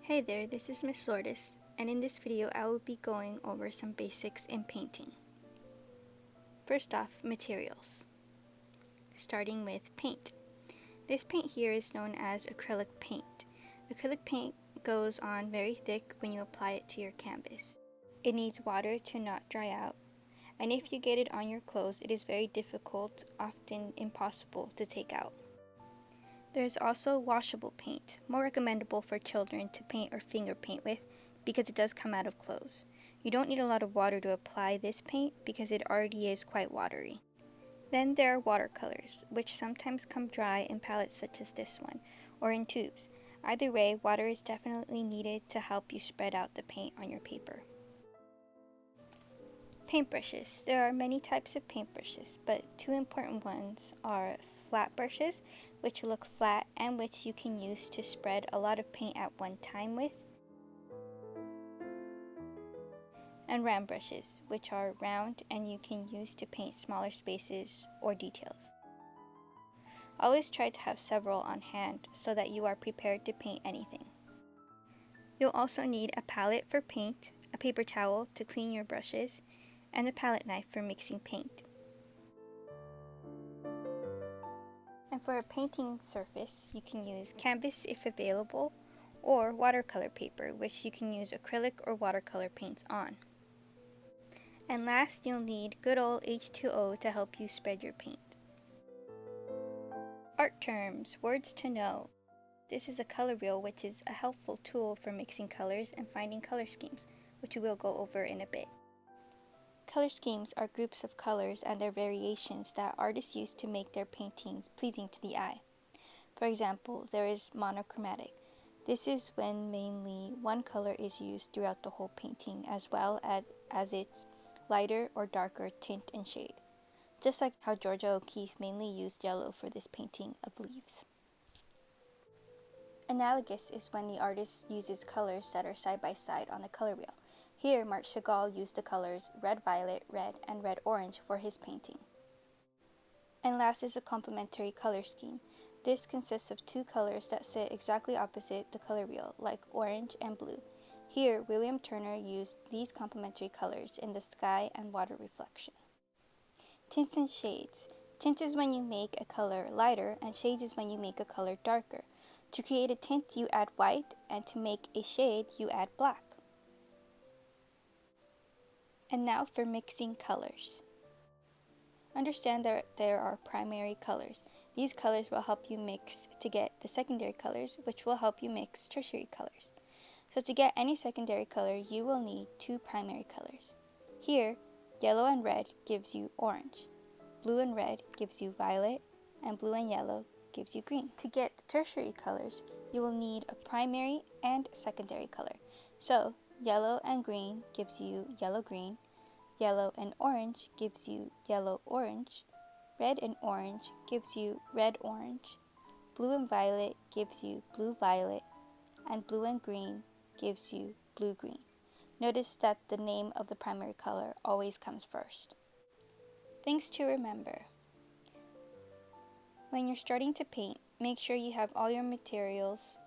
Hey there, this is Miss Lourdes, and in this video I will be going over some basics in painting. First off, materials. Starting with paint. This paint here is known as acrylic paint. Acrylic paint goes on very thick when you apply it to your canvas. It needs water to not dry out, and if you get it on your clothes, it is very difficult, often impossible, to take out. There is also washable paint, more recommendable for children to paint or finger paint with because it does come out of clothes. You don't need a lot of water to apply this paint because it already is quite watery. Then there are watercolors, which sometimes come dry in palettes such as this one, or in tubes. Either way, water is definitely needed to help you spread out the paint on your paper. Paintbrushes. There are many types of paintbrushes, but two important ones are flat brushes, which look flat and which you can use to spread a lot of paint at one time with, and round brushes, which are round and you can use to paint smaller spaces or details. Always try to have several on hand so that you are prepared to paint anything. You'll also need a palette for paint, a paper towel to clean your brushes, and a palette knife for mixing paint. And for a painting surface, you can use canvas if available, or watercolor paper, which you can use acrylic or watercolor paints on. And last, you'll need good old H2O to help you spread your paint. Art terms, words to know. This is a color wheel, which is a helpful tool for mixing colors and finding color schemes, which we will go over in a bit. Color schemes are groups of colors and their variations that artists use to make their paintings pleasing to the eye. For example, there is monochromatic. This is when mainly one color is used throughout the whole painting, as well as its lighter or darker tint and shade. Just like how Georgia O'Keeffe mainly used yellow for this painting of leaves. Analogous is when the artist uses colors that are side by side on the color wheel. Here, Marc Chagall used the colors red-violet, red, and red-orange for his painting. And last is a complementary color scheme. This consists of two colors that sit exactly opposite the color wheel, like orange and blue. Here, William Turner used these complementary colors in the sky and water reflection. Tints and shades. Tint is when you make a color lighter, and shades is when you make a color darker. To create a tint, you add white, and to make a shade, you add black. And now for mixing colors. Understand that there are primary colors. These colors will help you mix to get the secondary colors, which will help you mix tertiary colors. So to get any secondary color, you will need two primary colors. Here, yellow and red gives you orange. Blue and red gives you violet, and blue and yellow gives you green. To get the tertiary colors, you will need a primary and secondary color. So, yellow and green gives you yellow-green, yellow and orange gives you yellow-orange, red and orange gives you red-orange, blue and violet gives you blue-violet, and blue and green gives you blue-green. Notice that the name of the primary color always comes first. Things to remember. When you're starting to paint, make sure you have all your materials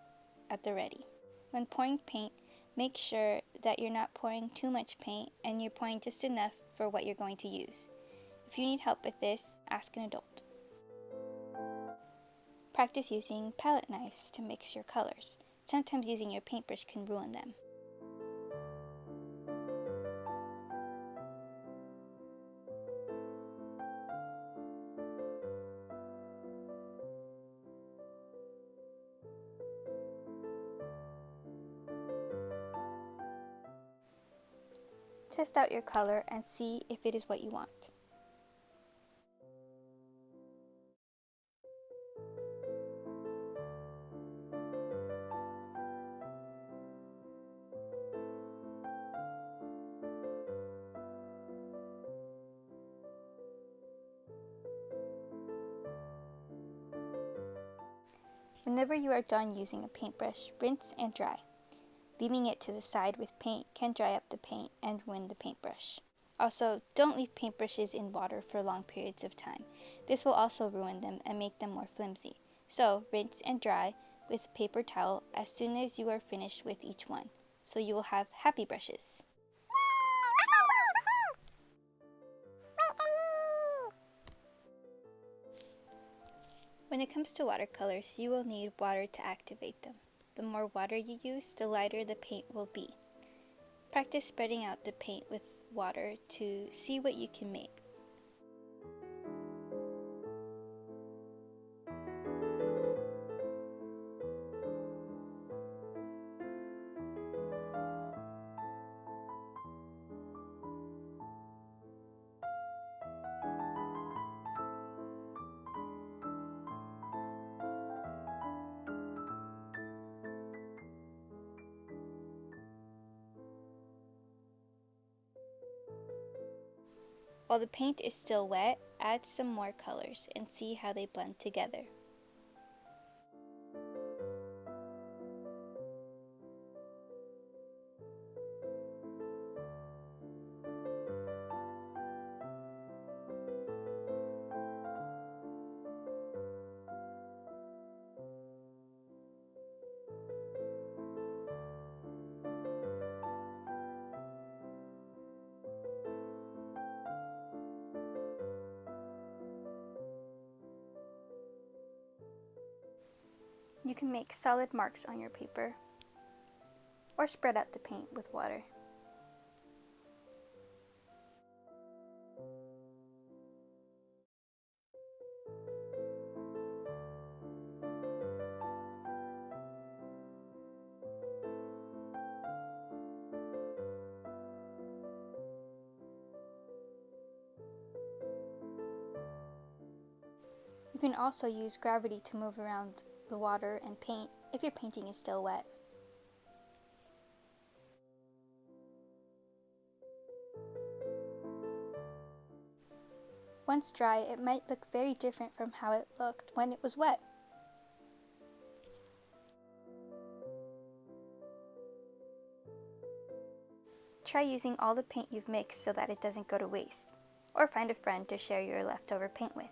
at the ready. When pouring paint, make sure that you're not pouring too much paint and you're pouring just enough for what you're going to use. If you need help with this, ask an adult. Practice using palette knives to mix your colors. Sometimes using your paintbrush can ruin them. Test out your color and see if it is what you want. Whenever you are done using a paintbrush, rinse and dry. Leaving it to the side with paint can dry up the paint and ruin the paintbrush. Also, don't leave paintbrushes in water for long periods of time. This will also ruin them and make them more flimsy. So, rinse and dry with a paper towel as soon as you are finished with each one, so you will have happy brushes. When it comes to watercolors, you will need water to activate them. The more water you use, the lighter the paint will be. Practice spreading out the paint with water to see what you can make. While the paint is still wet, add some more colors and see how they blend together. You can make solid marks on your paper or spread out the paint with water. You can also use gravity to move around the water and paint if your painting is still wet. Once dry, it might look very different from how it looked when it was wet. Try using all the paint you've mixed so that it doesn't go to waste, or find a friend to share your leftover paint with.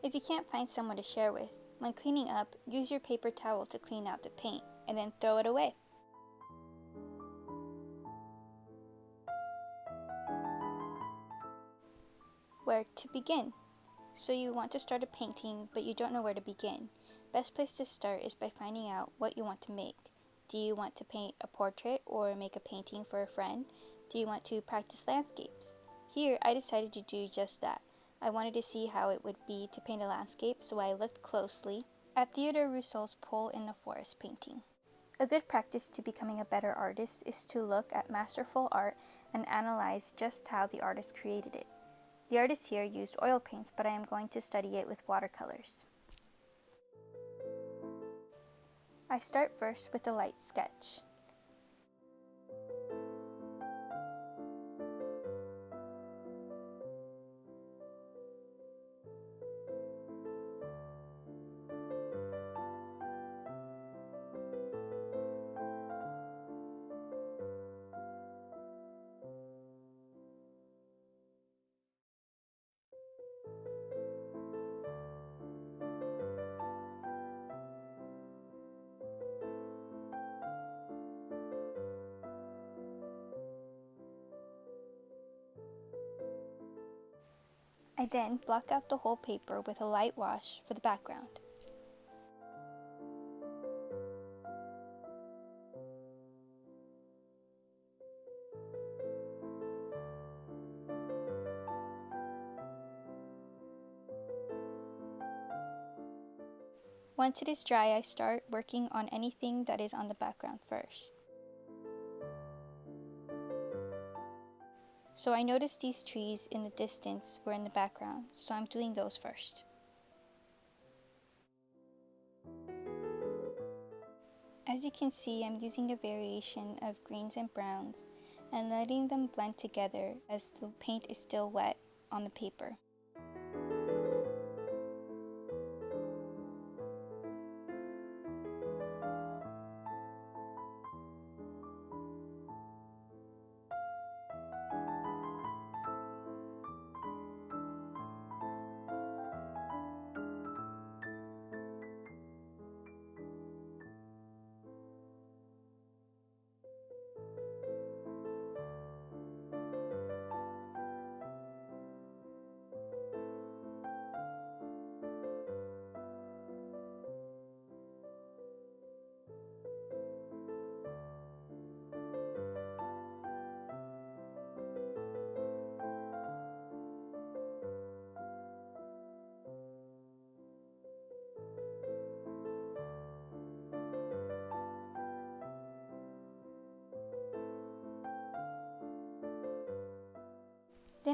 If you can't find someone to share with, when cleaning up, use your paper towel to clean out the paint and then throw it away. Where to begin? So you want to start a painting, but you don't know where to begin. Best place to start is by finding out what you want to make. Do you want to paint a portrait or make a painting for a friend? Do you want to practice landscapes? Here, I decided to do just that. I wanted to see how it would be to paint a landscape, so I looked closely at Theodore Rousseau's Pole in the Forest painting. A good practice to becoming a better artist is to look at masterful art and analyze just how the artist created it. The artist here used oil paints, but I am going to study it with watercolors. I start first with a light sketch. I then block out the whole paper with a light wash for the background. Once it is dry, I start working on anything that is on the background first. So I noticed these trees in the distance were in the background, so I'm doing those first. As you can see, I'm using a variation of greens and browns and letting them blend together as the paint is still wet on the paper.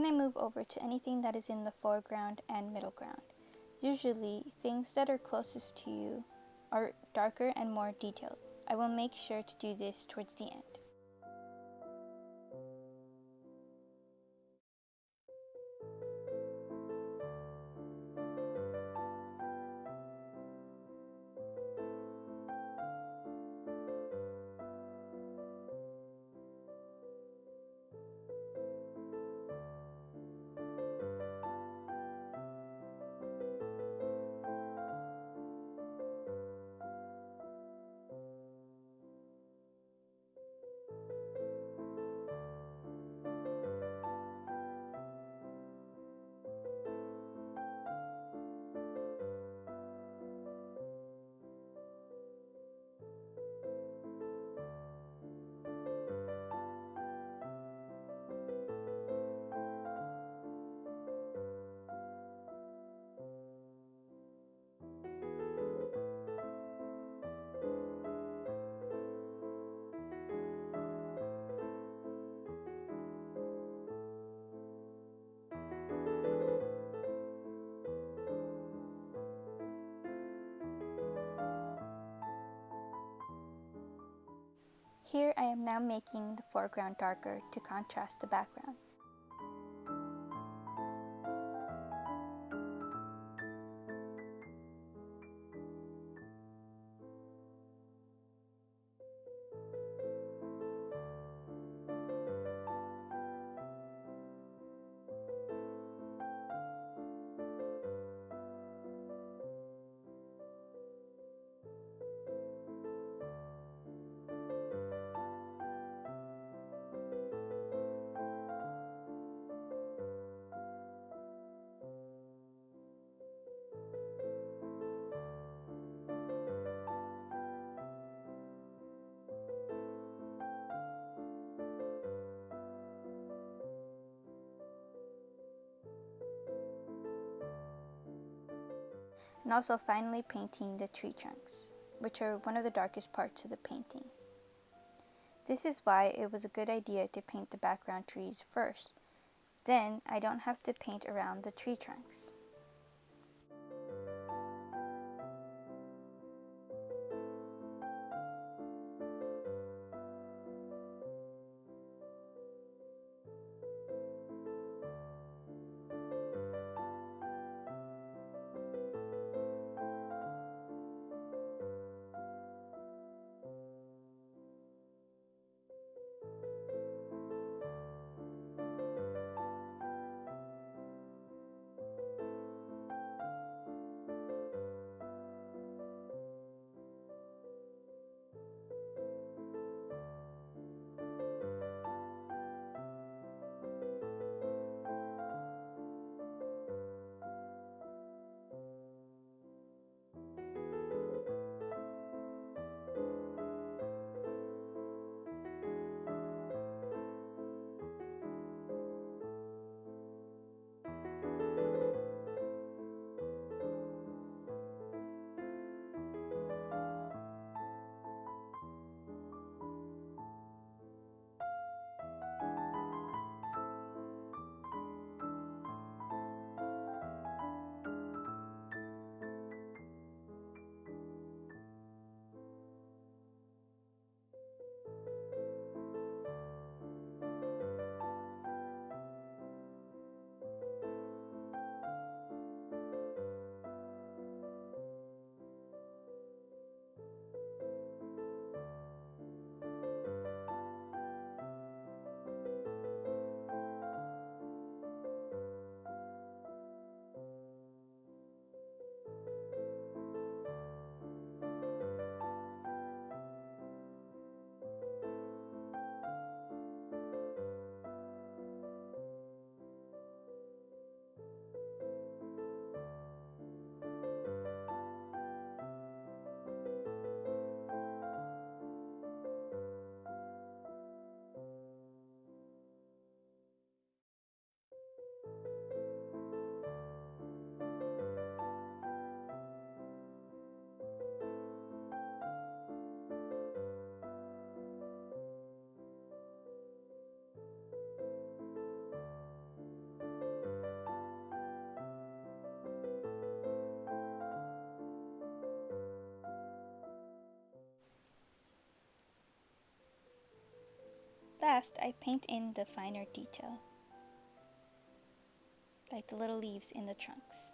Then I move over to anything that is in the foreground and middle ground. Usually, things that are closest to you are darker and more detailed. I will make sure to do this towards the end. Here I am now making the foreground darker to contrast the background. And also finally painting the tree trunks, which are one of the darkest parts of the painting. This is why it was a good idea to paint the background trees first. Then I don't have to paint around the tree trunks. last, I paint in the finer detail, like the little leaves in the trunks.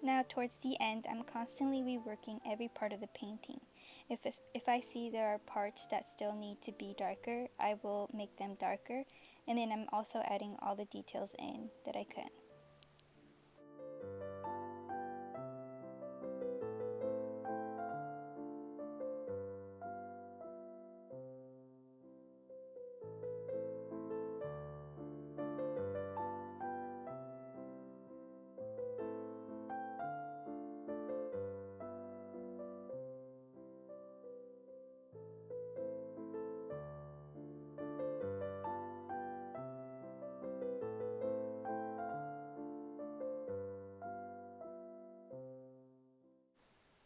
Now towards the end, I'm constantly reworking every part of the painting. If I see there are parts that still need to be darker, I will make them darker, and then I'm also adding all the details in that I can.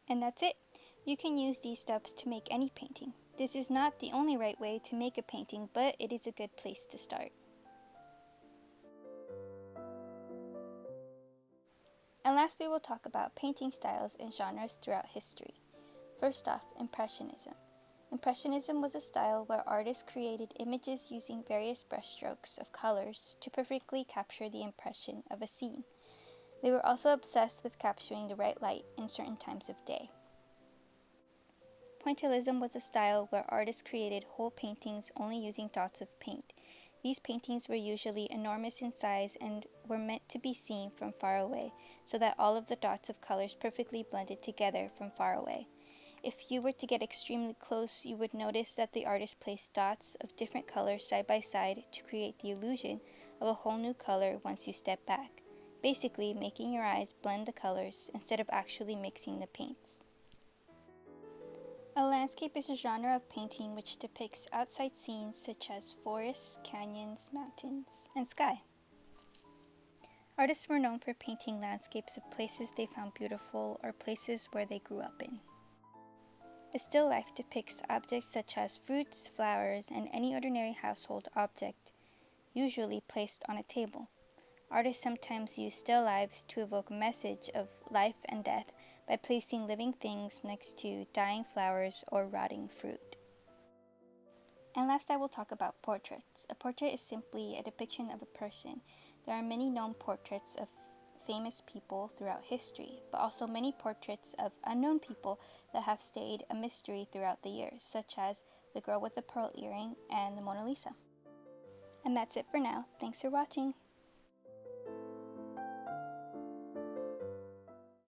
And that's it. You can use these steps to make any painting. This is not the only right way to make a painting, but it is a good place to start. And last, we will talk about painting styles and genres throughout history. First off, Impressionism. Impressionism was a style where artists created images using various brushstrokes of colors to perfectly capture the impression of a scene. They were also obsessed with capturing the right light in certain times of day. Pointillism was a style where artists created whole paintings only using dots of paint. These paintings were usually enormous in size and were meant to be seen from far away, so that all of the dots of colors perfectly blended together from far away. If you were to get extremely close, you would notice that the artist placed dots of different colors side by side to create the illusion of a whole new color once you step back, basically making your eyes blend the colors instead of actually mixing the paints. A landscape is a genre of painting which depicts outside scenes such as forests, canyons, mountains, and sky. Artists were known for painting landscapes of places they found beautiful or places where they grew up in. A still life depicts objects such as fruits, flowers, and any ordinary household object, usually placed on a table. Artists sometimes use still lifes to evoke a message of life and death by placing living things next to dying flowers or rotting fruit. And last, I will talk about portraits. A portrait is simply a depiction of a person. There are many known portraits of famous people throughout history, but also many portraits of unknown people that have stayed a mystery throughout the years, such as the girl with the pearl earring and the Mona Lisa. And that's it for now. Thanks for watching.